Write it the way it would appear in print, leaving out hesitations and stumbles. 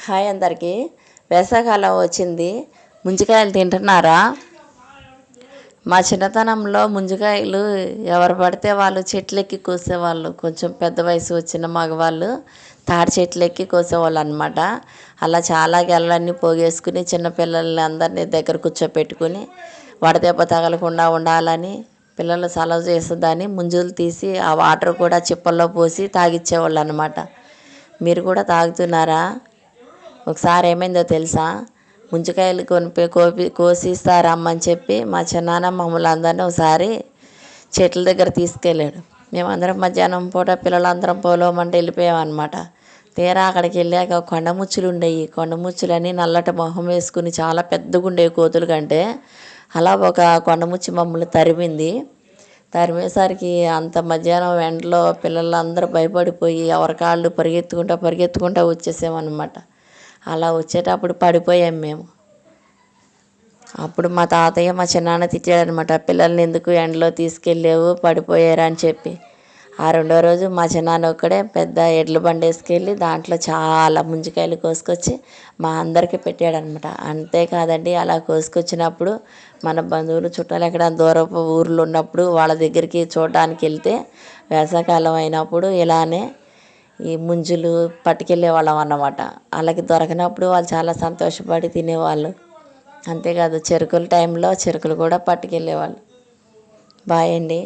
Hi అందరికీ. వేసవికాలం వచ్చింది. ముంజికాయలు తింటున్నారా? మా చిన్నతనంలో ముంజికాయలు ఎవరు పడితే వాళ్ళు చెట్లెక్కి కోసేవాళ్ళు. కొంచెం పెద్ద వయసు వచ్చిన మగవాళ్ళు తాడి చెట్లెక్కి కోసేవాళ్ళు అనమాట. అలా చాలా గెలలన్నీ పోగేసుకుని చిన్నపిల్లల్ని అందరినీ దగ్గర కూర్చోపెట్టుకుని వడదెబ్బ తగలకుండా ఉండాలని పిల్లలు సలవ చేస్తుందని ముంజులు తీసి ఆ వాటర్ కూడా చిప్పల్లో పోసి తాగిచ్చేవాళ్ళు అనమాట. మీరు కూడా తాగుతున్నారా? ఒకసారి ఏమైందో తెలుసా? ముంజికాయలు కోసిస్తారమ్మని చెప్పి మా చిన్నాన్న మమ్మల్ని అందరినీ ఒకసారి చెట్ల దగ్గర తీసుకెళ్ళాడు. మేమందరం మధ్యాహ్నం పూట పిల్లలందరం పోలోమంటే వెళ్ళిపోయామన్నమాట. తీరా అక్కడికి వెళ్ళాక కొండముచ్చులు ఉండేవి. కొండముచ్చులని నల్లటి మొహం వేసుకుని చాలా పెద్దగా ఉండేవి కోతుల కంటే. అలా ఒక కొండముచ్చి మమ్మల్ని తరిమింది. తరిమేసరికి అంత మధ్యాహ్నం ఎండలో పిల్లలందరూ భయపడిపోయి ఎవరికాళ్ళు పరిగెత్తుకుంటూ వచ్చేసామన్నమాట. అలా వచ్చేటప్పుడు పడిపోయాం మేము. అప్పుడు మా తాతయ్య మా చిన్నాన్న తిట్టాడనమాట, పిల్లల్ని ఎందుకు ఎండలో తీసుకెళ్ళావు, పడిపోయారు అని చెప్పి. ఆ రెండో రోజు మా చిన్నాన్న ఒక్కడే పెద్ద ఎడ్ల బండి వేసుకెళ్ళి దాంట్లో చాలా ముంజికాయలు కోసుకొచ్చి మా అందరికీ పెట్టాడనమాట. అంతేకాదండి, అలా కోసుకొచ్చినప్పుడు మన బంధువులు చుట్టాలు ఎక్కడ దూరపు ఊర్లు ఉన్నప్పుడు వాళ్ళ దగ్గరికి చూడడానికి వెళ్తే వేసవికాలం అయినప్పుడు ఇలానే ఈ ముంజులు పట్టుకెళ్ళే వాళ్ళం అన్నమాట. వాళ్ళకి దొరకనప్పుడు వాళ్ళు చాలా సంతోషపడి తినేవాళ్ళు. అంతేకాదు చెరుకుల టైంలో చెరుకులు కూడా పట్టుకెళ్ళేవాళ్ళు. బాయ్ అండి.